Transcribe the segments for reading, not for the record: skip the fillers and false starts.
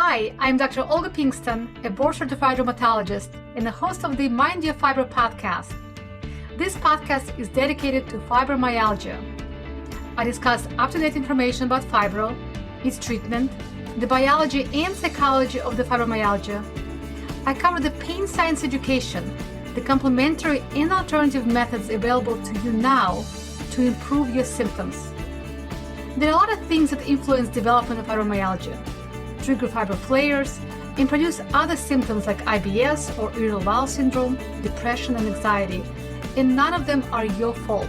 Hi, I'm Dr. Olga Pinkston, a board-certified rheumatologist and the host of the Mind Your Fibro podcast. This podcast is dedicated to fibromyalgia. I discuss up-to-date information about fibro, its treatment, the biology and psychology of the fibromyalgia. I cover the pain science education, the complementary and alternative methods available to you now to improve your symptoms. There are a lot of things that influence development of fibromyalgia, trigger fibro flares, and produce other symptoms like IBS or irritable bowel syndrome, depression, and anxiety, and none of them are your fault.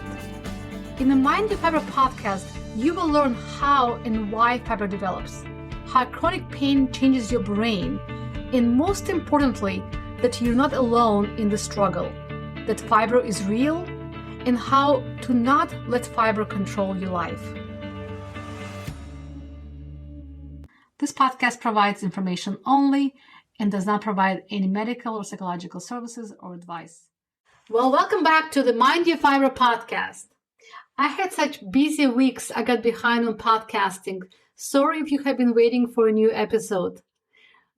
In the Mind Your Fibro podcast, you will learn how and why fibro develops, how chronic pain changes your brain, and most importantly, that you're not alone in the struggle, that fibro is real, and how to not let fibro control your life. This podcast provides information only and does not provide any medical or psychological services or advice. Well, welcome back to the Mind Your Fibro podcast. I had such busy weeks I got behind on podcasting. Sorry if you have been waiting for a new episode.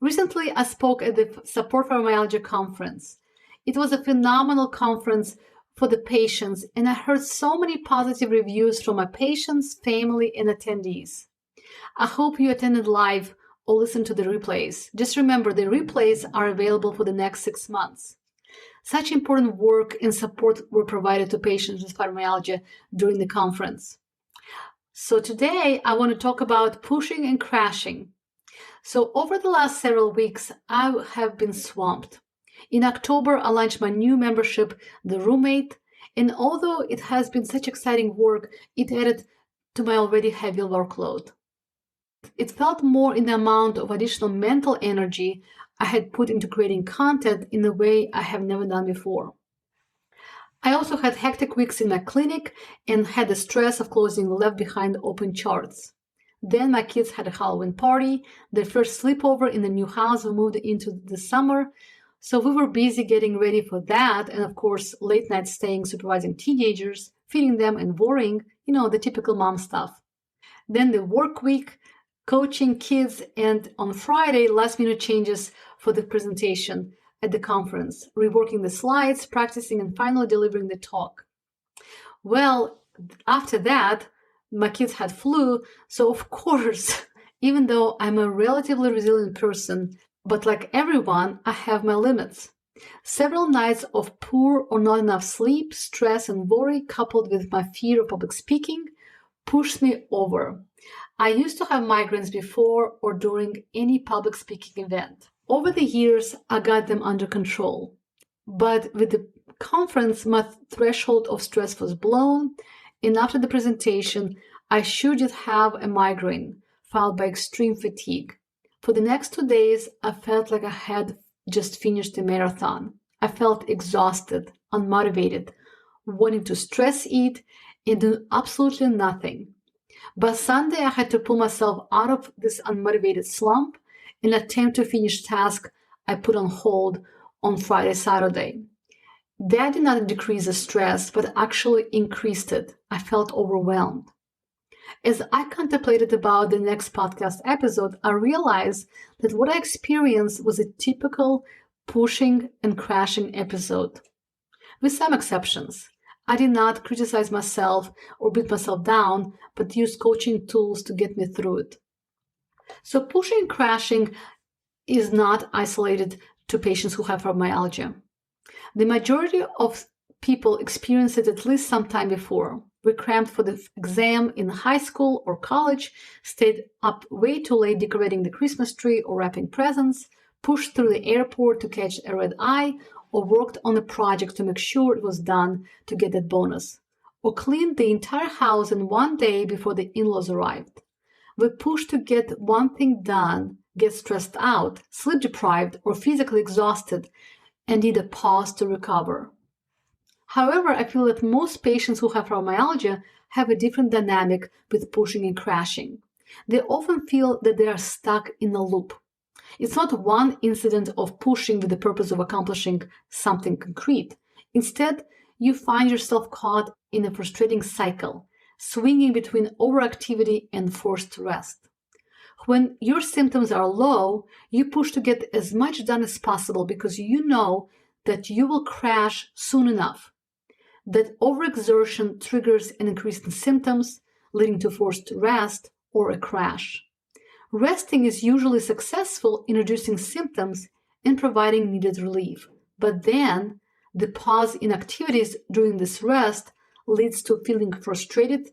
Recently, I spoke at the Support Fibromyalgia conference. It was a phenomenal conference for the patients, and I heard so many positive reviews from my patients, family, and attendees. I hope you attended live or listened to the replays. Just remember, the replays are available for the next 6 months. Such important work and support were provided to patients with fibromyalgia during the conference. So today, I want to talk about pushing and crashing. So over the last several weeks, I have been swamped. In October, I launched my new membership, The Roommate, and although it has been such exciting work, it added to my already heavy workload. It felt more in the amount of additional mental energy I had put into creating content in a way I have never done before. I also had hectic weeks in my clinic and had the stress of closing left behind open charts. Then my kids had a Halloween party, their first sleepover in the new house we moved into this summer. So we were busy getting ready for that, and of course, late night staying, supervising teenagers, feeding them and worrying, the typical mom stuff. Then the work week, coaching kids, and on Friday, last minute changes for the presentation at the conference, reworking the slides, practicing, and finally delivering the talk. Well, after that, my kids had flu, so of course, even though I'm a relatively resilient person, but like everyone, I have my limits. Several nights of poor or not enough sleep, stress, and worry, coupled with my fear of public speaking, pushed me over. I used to have migraines before or during any public speaking event. Over the years, I got them under control. But with the conference, my threshold of stress was blown, and after the presentation, I sure did have a migraine, followed by extreme fatigue. For the next 2 days, I felt like I had just finished a marathon. I felt exhausted, unmotivated, wanting to stress eat and do absolutely nothing. By Sunday, I had to pull myself out of this unmotivated slump and attempt to finish tasks I put on hold on Friday, Saturday. That did not decrease the stress, but actually increased it. I felt overwhelmed. As I contemplated about the next podcast episode, I realized that what I experienced was a typical pushing and crashing episode. With some exceptions, I did not criticize myself or beat myself down, but used coaching tools to get me through it. So pushing and crashing is not isolated to patients who have fibromyalgia. The majority of people experience it at least sometime before. We crammed for the exam in high school or college, stayed up way too late decorating the Christmas tree or wrapping presents, pushed through the airport to catch a red eye, or worked on a project to make sure it was done to get that bonus, or cleaned the entire house in one day before the in-laws arrived. We pushed to get one thing done, get stressed out, sleep deprived, or physically exhausted, and need a pause to recover. However, I feel that most patients who have fibromyalgia have a different dynamic with pushing and crashing. They often feel that they are stuck in a loop. It's not one incident of pushing with the purpose of accomplishing something concrete. Instead, you find yourself caught in a frustrating cycle, swinging between overactivity and forced rest. When your symptoms are low, you push to get as much done as possible because you know that you will crash soon enough. That overexertion triggers an increase in symptoms, leading to forced rest or a crash. Resting is usually successful in reducing symptoms and providing needed relief. But then, the pause in activities during this rest leads to feeling frustrated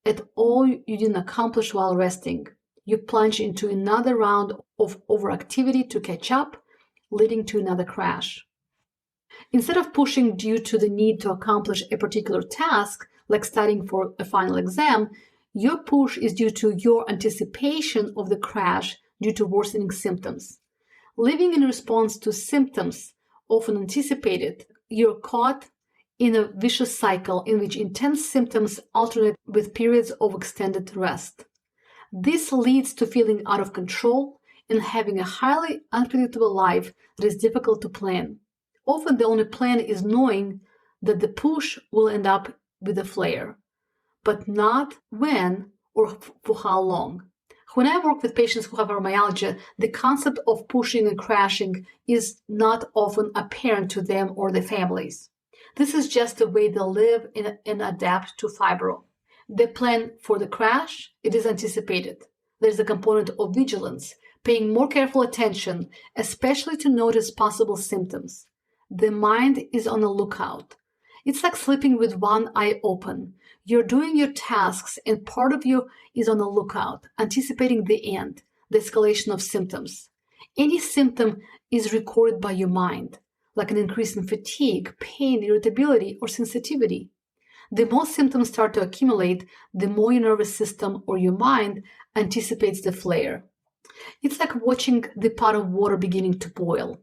at all you didn't accomplish while resting. You plunge into another round of overactivity to catch up, leading to another crash. Instead of pushing due to the need to accomplish a particular task, like studying for a final exam, your push is due to your anticipation of the crash due to worsening symptoms. Living in response to symptoms, often anticipated, you're caught in a vicious cycle in which intense symptoms alternate with periods of extended rest. This leads to feeling out of control and having a highly unpredictable life that is difficult to plan. Often the only plan is knowing that the push will end up with a flare, but not when or for how long. When I work with patients who have fibromyalgia, the concept of pushing and crashing is not often apparent to them or their families. This is just the way they live and adapt to fibro. They plan for the crash, it is anticipated. There's a component of vigilance, paying more careful attention, especially to notice possible symptoms. The mind is on the lookout. It's like sleeping with one eye open. You're doing your tasks and part of you is on the lookout, anticipating the end, the escalation of symptoms. Any symptom is recorded by your mind, like an increase in fatigue, pain, irritability, or sensitivity. The more symptoms start to accumulate, the more your nervous system or your mind anticipates the flare. It's like watching the pot of water beginning to boil.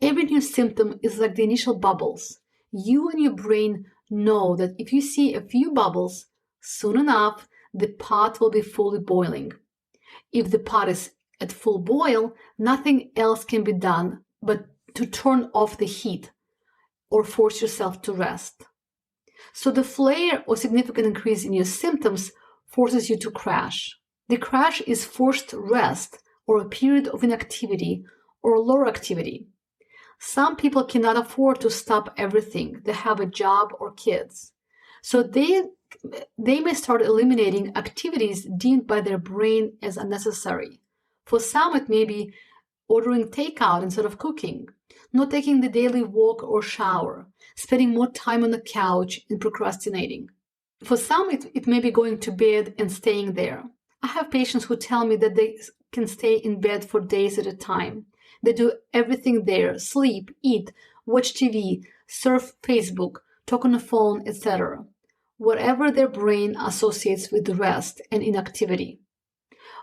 Every new symptom is like the initial bubbles. You and your brain know that if you see a few bubbles, soon enough, the pot will be fully boiling. If the pot is at full boil, nothing else can be done but to turn off the heat or force yourself to rest. So the flare or significant increase in your symptoms forces you to crash. The crash is forced rest or a period of inactivity or lower activity. Some people cannot afford to stop everything. They have a job or kids. So they may start eliminating activities deemed by their brain as unnecessary. For some, it may be ordering takeout instead of cooking, not taking the daily walk or shower, spending more time on the couch and procrastinating. For some, it may be going to bed and staying there. I have patients who tell me that they can stay in bed for days at a time. They do everything there, sleep, eat, watch TV, surf Facebook, talk on the phone, etc. Whatever their brain associates with rest and inactivity.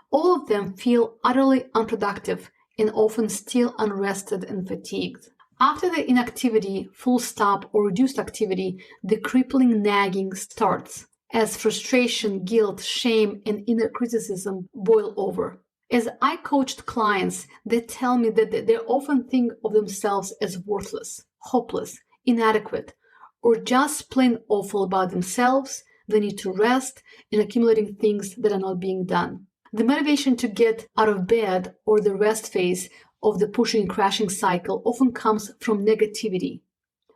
All of them feel utterly unproductive and often still unrested and fatigued. After the inactivity, full stop, or reduced activity, the crippling nagging starts as frustration, guilt, shame, and inner criticism boil over. As I coached clients, they tell me that they often think of themselves as worthless, hopeless, inadequate, or just plain awful about themselves, the need to rest, and accumulating things that are not being done. The motivation to get out of bed or the rest phase of the pushing and crashing cycle often comes from negativity.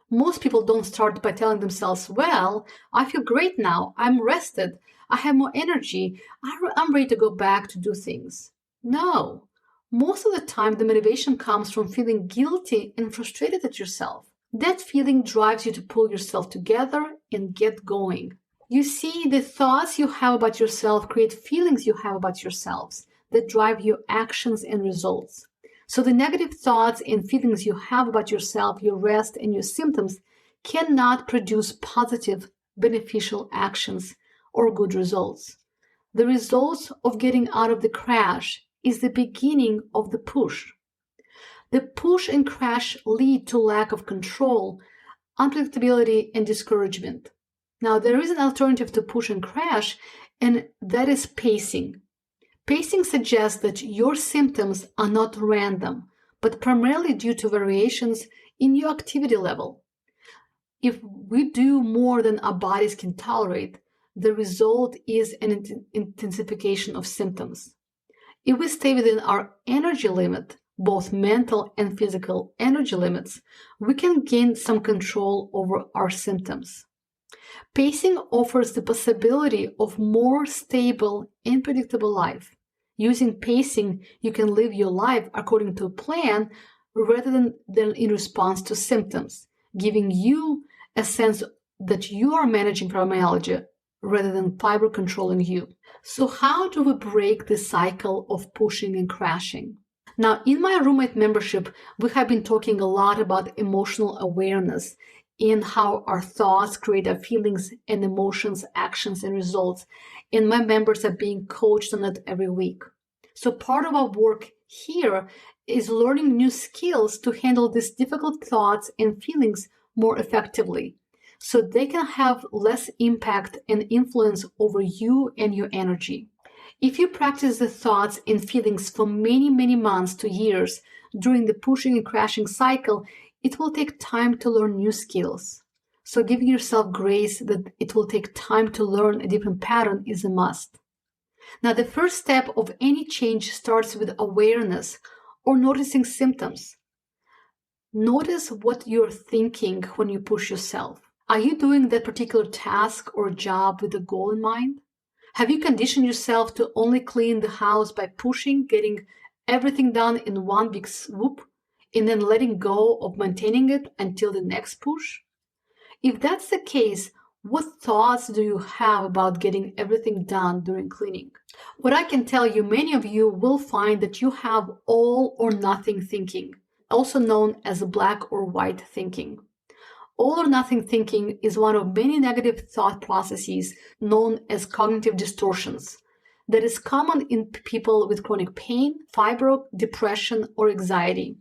Most people don't start by telling themselves, well, I feel great now, I'm rested, I have more energy, I'm ready to go back to do things. No, most of the time the motivation comes from feeling guilty and frustrated at yourself. That feeling drives you to pull yourself together and get going. You see, the thoughts you have about yourself create feelings you have about yourselves that drive your actions and results. So the negative thoughts and feelings you have about yourself, your rest, and your symptoms cannot produce positive, beneficial actions or good results. The results of getting out of the crash is the beginning of the push. The push and crash lead to lack of control, unpredictability, and discouragement. Now, there is an alternative to push and crash, and that is pacing. Pacing suggests that your symptoms are not random, but primarily due to variations in your activity level. If we do more than our bodies can tolerate, the result is an intensification of symptoms. If we stay within our energy limit, both mental and physical energy limits, we can gain some control over our symptoms. Pacing offers the possibility of more stable and predictable life. Using pacing, you can live your life according to a plan rather than in response to symptoms, giving you a sense that you are managing fibromyalgia rather than fiber controlling you. So how do we break the cycle of pushing and crashing? Now, in my roommate membership, we have been talking a lot about emotional awareness in how our thoughts create our feelings and emotions, actions, and results. And my members are being coached on it every week. So part of our work here is learning new skills to handle these difficult thoughts and feelings more effectively, so they can have less impact and influence over you and your energy. If you practice the thoughts and feelings for many, many months to years during the pushing and crashing cycle, it will take time to learn new skills. So giving yourself grace that it will take time to learn a different pattern is a must. Now, the first step of any change starts with awareness or noticing symptoms. Notice what you're thinking when you push yourself. Are you doing that particular task or job with a goal in mind? Have you conditioned yourself to only clean the house by pushing, getting everything done in one big swoop, and then letting go of maintaining it until the next push? If that's the case, what thoughts do you have about getting everything done during cleaning? What I can tell you, many of you will find that you have all or nothing thinking, also known as black or white thinking. All or nothing thinking is one of many negative thought processes known as cognitive distortions that is common in people with chronic pain, fibro, depression, or anxiety.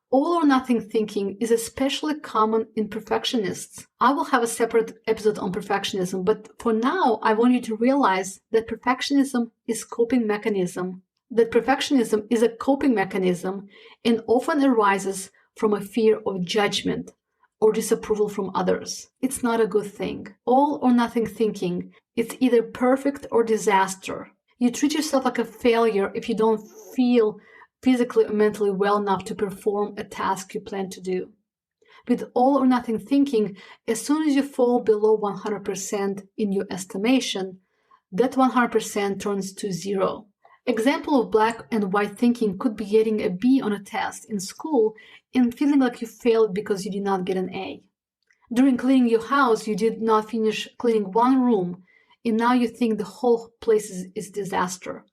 All or nothing thinking is especially common in perfectionists. I will have a separate episode on perfectionism, but for now, I want you to realize that perfectionism is a coping mechanism and often arises from a fear of judgment or disapproval from others. It's not a good thing. All or nothing thinking, it's either perfect or disaster. You treat yourself like a failure if you don't feel physically or mentally well enough to perform a task you plan to do. With all or nothing thinking, as soon as you fall below 100% in your estimation, that 100% turns to zero. Example of black and white thinking could be getting a B on a test in school and feeling like you failed because you did not get an A. During cleaning your house, you did not finish cleaning one room, and now you think the whole place is disaster.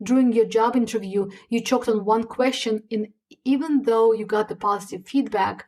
During your job interview, you choked on one question, and even though you got the positive feedback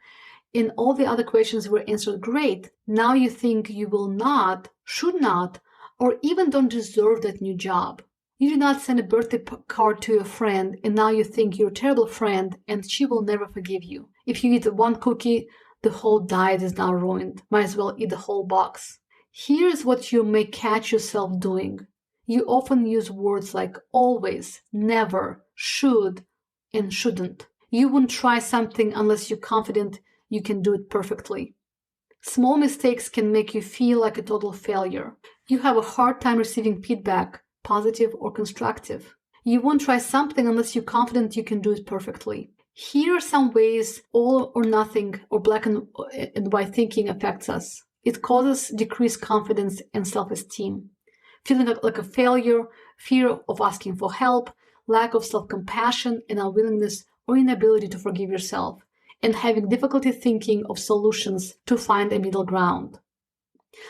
and all the other questions were answered great, now you think you will not, should not, or even don't deserve that new job. You did not send a birthday card to your friend, and now you think you're a terrible friend and she will never forgive you. If you eat one cookie, the whole diet is now ruined. Might as well eat the whole box. Here's what you may catch yourself doing. You often use words like always, never, should, and shouldn't. You wouldn't try something unless you're confident you can do it perfectly. Small mistakes can make you feel like a total failure. You have a hard time receiving feedback, positive or constructive. You won't try something unless you're confident you can do it perfectly. Here are some ways all or nothing or black and white thinking affects us. It causes decreased confidence and self-esteem. Feeling like a failure, fear of asking for help, lack of self-compassion and unwillingness or inability to forgive yourself, and having difficulty thinking of solutions to find a middle ground.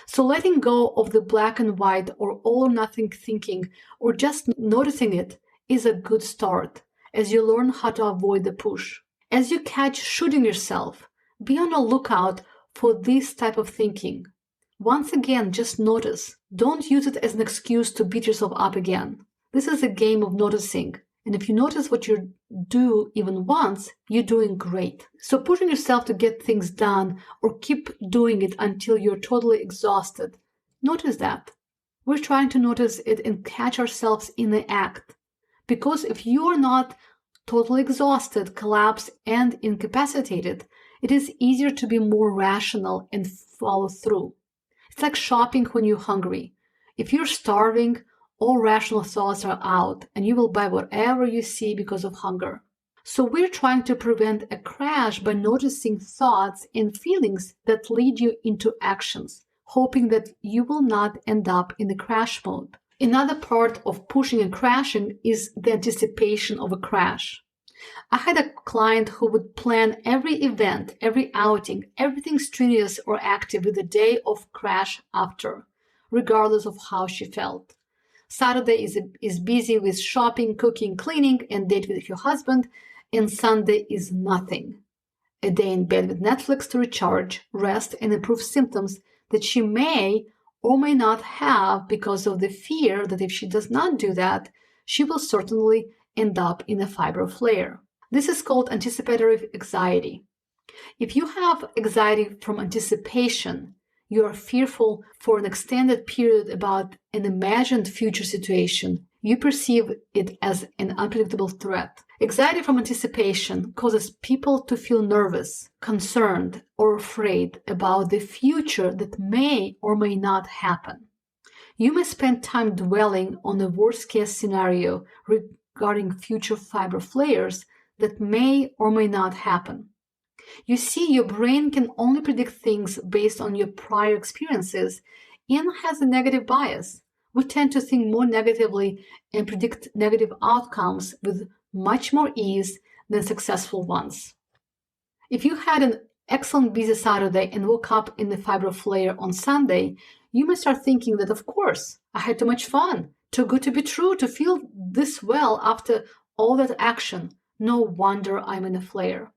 So letting go of the black and white or all or nothing thinking or just noticing it is a good start as you learn how to avoid the push. As you catch shooting yourself, be on the lookout for this type of thinking. Once again, just notice. Don't use it as an excuse to beat yourself up again. This is a game of noticing. And if you notice what you do even once, you're doing great. So pushing yourself to get things done or keep doing it until you're totally exhausted, notice that. We're trying to notice it and catch ourselves in the act. Because if you are not totally exhausted, collapsed, and incapacitated, it is easier to be more rational and follow through. It's like shopping when you're hungry. If you're starving, all rational thoughts are out and you will buy whatever you see because of hunger. So we're trying to prevent a crash by noticing thoughts and feelings that lead you into actions, hoping that you will not end up in the crash mode. Another part of pushing and crashing is the anticipation of a crash. I had a client who would plan every event, every outing, everything strenuous or active with a day of crash after, regardless of how she felt. Saturday is busy with shopping, cooking, cleaning, and date with her husband, and Sunday is nothing. A day in bed with Netflix to recharge, rest, and improve symptoms that she may or may not have because of the fear that if she does not do that, she will certainly end up in a fibro flare. This is called anticipatory anxiety. If you have anxiety from anticipation, you are fearful for an extended period about an imagined future situation, you perceive it as an unpredictable threat. Anxiety from anticipation causes people to feel nervous, concerned, or afraid about the future that may or may not happen. You may spend time dwelling on the worst-case scenario regarding future fibro flares that may or may not happen. You see, your brain can only predict things based on your prior experiences and has a negative bias. We tend to think more negatively and predict negative outcomes with much more ease than successful ones. If you had an excellent busy Saturday and woke up in the fibro flare on Sunday, you may start thinking that, of course, I had too much fun, too good to be true to feel this well after all that action. No wonder I'm in a flare.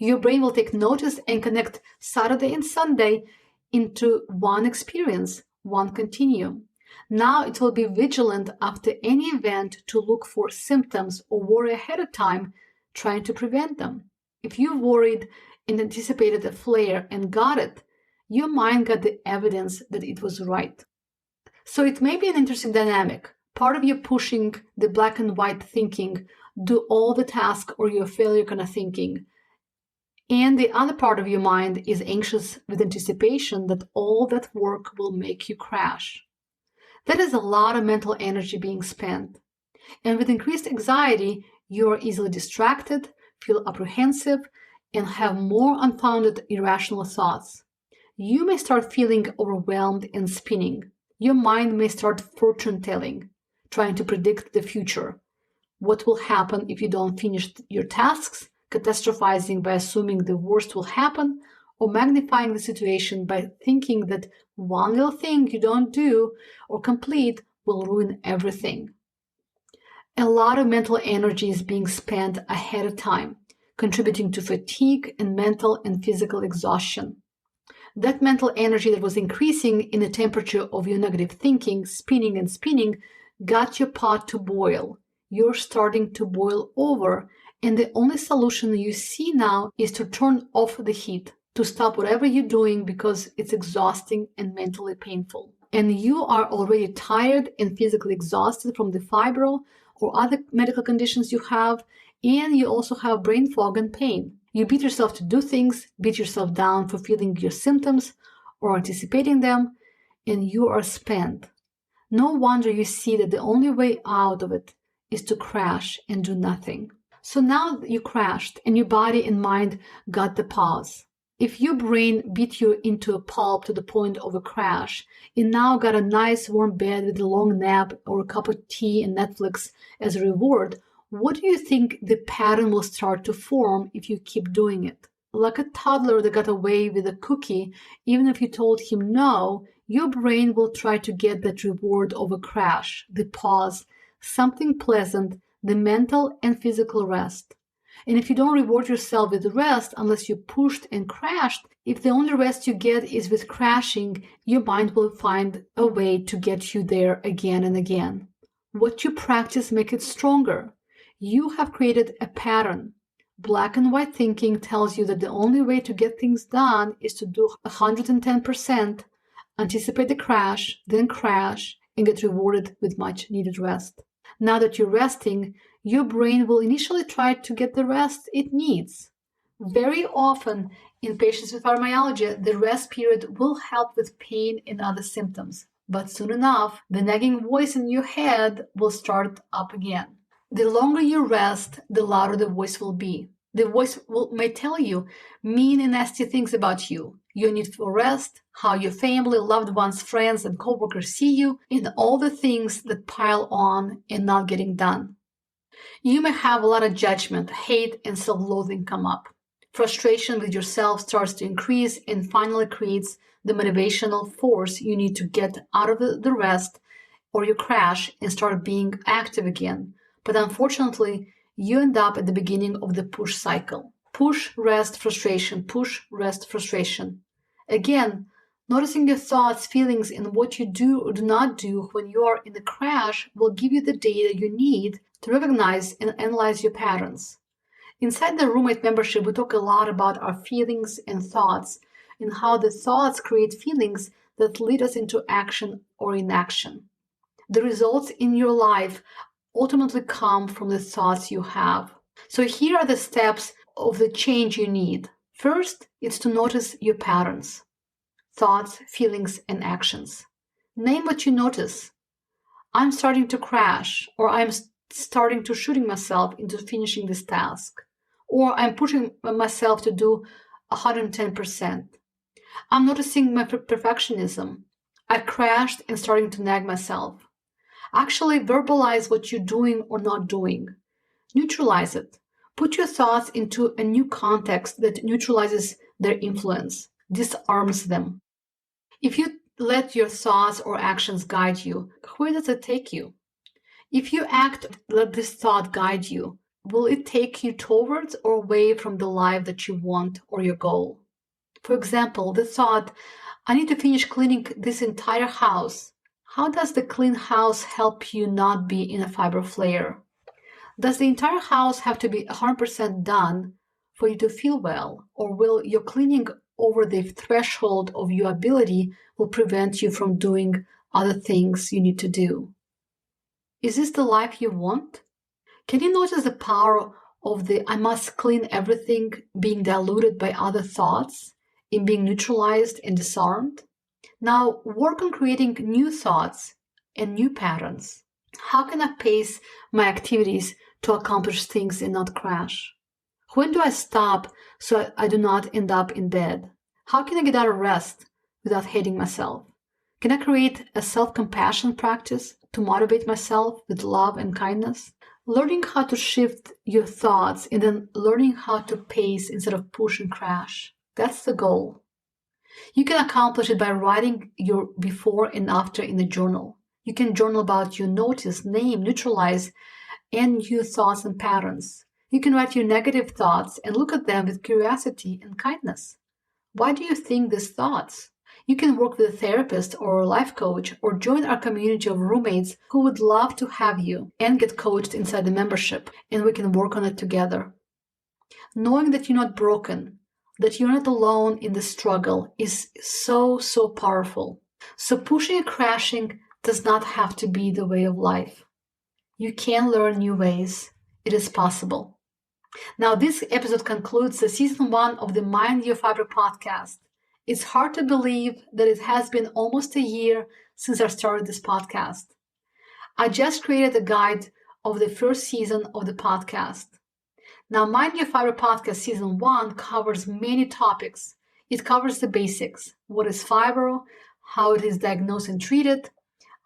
Your brain will take notice and connect Saturday and Sunday into one experience, one continuum. Now it will be vigilant after any event to look for symptoms or worry ahead of time, trying to prevent them. If you worried and anticipated a flare and got it, your mind got the evidence that it was right. So it may be an interesting dynamic. Part of you pushing the black and white thinking, do all the task or your failure kind of thinking. And the other part of your mind is anxious with anticipation that all that work will make you crash. That is a lot of mental energy being spent. And with increased anxiety, you are easily distracted, feel apprehensive, and have more unfounded irrational thoughts. You may start feeling overwhelmed and spinning. Your mind may start fortune-telling, trying to predict the future. What will happen if you don't finish your tasks, catastrophizing by assuming the worst will happen, or magnifying the situation by thinking that one little thing you don't do or complete will ruin everything. A lot of mental energy is being spent ahead of time, contributing to fatigue and mental and physical exhaustion. That mental energy that was increasing in the temperature of your negative thinking, spinning and spinning, got your pot to boil. You're starting to boil over, and the only solution you see now is to turn off the heat, to stop whatever you're doing because it's exhausting and mentally painful. And you are already tired and physically exhausted from the fibro or other medical conditions you have, and you also have brain fog and pain. You beat yourself to do things, beat yourself down for feeling your symptoms or anticipating them, and you are spent. No wonder you see that the only way out of it is to crash and do nothing. So now you crashed and your body and mind got the pause. If your brain beat you into a pulp to the point of a crash, and now got a nice warm bed with a long nap or a cup of tea and Netflix as a reward, what do you think the pattern will start to form if you keep doing it? Like a toddler that got away with a cookie, even if you told him no, your brain will try to get that reward of a crash, the pause, something pleasant, the mental and physical rest. And if you don't reward yourself with rest unless you pushed and crashed, if the only rest you get is with crashing, your mind will find a way to get you there again and again. What you practice makes it stronger. You have created a pattern. Black and white thinking tells you that the only way to get things done is to do 110%, anticipate the crash, then crash, and get rewarded with much needed rest. Now that you're resting, your brain will initially try to get the rest it needs. Very often, in patients with fibromyalgia, the rest period will help with pain and other symptoms. But soon enough, the nagging voice in your head will start up again. The longer you rest, the louder the voice will be. The voice may tell you mean and nasty things about you, your need for rest, how your family, loved ones, friends, and coworkers see you, and all the things that pile on and not getting done. You may have a lot of judgment, hate, and self-loathing come up. Frustration with yourself starts to increase and finally creates the motivational force you need to get out of the rest or you crash and start being active again. But unfortunately, you end up at the beginning of the push cycle. Push, rest, frustration, push, rest, frustration. Again, noticing your thoughts, feelings, and what you do or do not do when you are in the crash will give you the data you need to recognize and analyze your patterns. Inside the roommate membership, we talk a lot about our feelings and thoughts and how the thoughts create feelings that lead us into action or inaction. The results in your life ultimately come from the thoughts you have. So here are the steps of the change you need. First, it's to notice your patterns, thoughts, feelings, and actions. Name what you notice. I'm starting to crash, or I'm starting to shooting myself into finishing this task, or I'm pushing myself to do 110%. I'm noticing my perfectionism. I crashed and starting to nag myself. Actually verbalize what you're doing or not doing. Neutralize it. Put your thoughts into a new context that neutralizes their influence, disarms them. If you let your thoughts or actions guide you, where does it take you? If you let this thought guide you, will it take you towards or away from the life that you want or your goal? For example, the thought, I need to finish cleaning this entire house. How does the clean house help you not be in a fiber flare? Does the entire house have to be 100% done for you to feel well? Or will your cleaning over the threshold of your ability will prevent you from doing other things you need to do? Is this the life you want? Can you notice the power of the I must clean everything being diluted by other thoughts in being neutralized and disarmed? Now work on creating new thoughts and new patterns. How can I pace my activities to accomplish things and not crash? When do I stop so I do not end up in bed? How can I get out of rest without hating myself? Can I create a self-compassion practice to motivate myself with love and kindness? Learning how to shift your thoughts and then learning how to pace instead of push and crash. That's the goal. You can accomplish it by writing your before and after in a journal. You can journal about your notice, name, neutralize, and new thoughts and patterns. You can write your negative thoughts and look at them with curiosity and kindness. Why do you think these thoughts? You can work with a therapist or a life coach or join our community of roommates who would love to have you and get coached inside the membership, and we can work on it together. Knowing that you're not broken, that you're not alone in the struggle is so powerful. So pushing and crashing does not have to be the way of life. You can learn new ways. It is possible. Now, this episode concludes the season 1 of the Mind Your Fiber podcast. It's hard to believe that it has been almost a year since I started this podcast. I just created a guide of the first season of the podcast. Now, Mind Your Fiber podcast season 1 covers many topics. It covers the basics. What is fibro? How it is diagnosed and treated.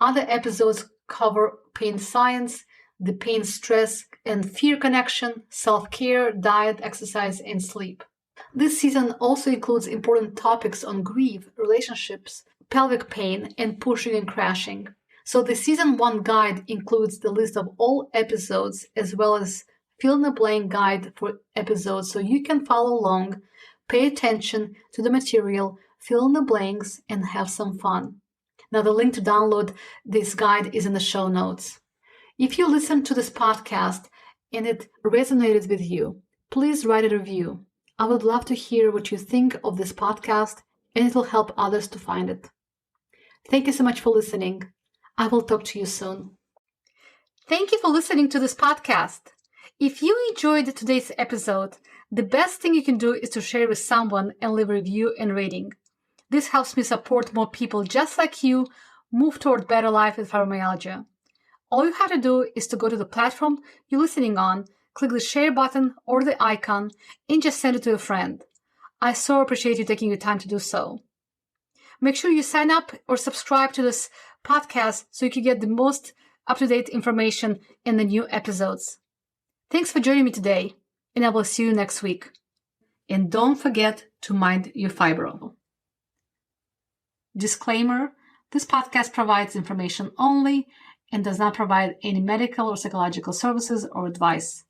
Other episodes cover pain science, the pain, stress, and fear connection, self-care, diet, exercise, and sleep. This season also includes important topics on grief, relationships, pelvic pain, and pushing and crashing. So the season 1 guide includes the list of all episodes as well as fill-in-the-blank guide for episodes so you can follow along, pay attention to the material, fill in the blanks, and have some fun. Now, the link to download this guide is in the show notes. If you listen to this podcast and it resonated with you, please write a review. I would love to hear what you think of this podcast, and it will help others to find it. Thank you so much for listening. I will talk to you soon. Thank you for listening to this podcast. If you enjoyed today's episode, the best thing you can do is to share with someone and leave a review and rating. This helps me support more people just like you move toward better life with fibromyalgia. All you have to do is to go to the platform you're listening on, click the share button or the icon, and just send it to a friend. I so appreciate you taking your time to do so. Make sure you sign up or subscribe to this podcast so you can get the most up-to-date information in the new episodes. Thanks for joining me today, and I will see you next week. And don't forget to mind your fibro. Disclaimer, this podcast provides information only and does not provide any medical or psychological services or advice.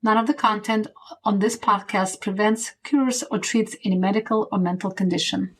None of the content on this podcast prevents, cures, or treats any medical or mental condition.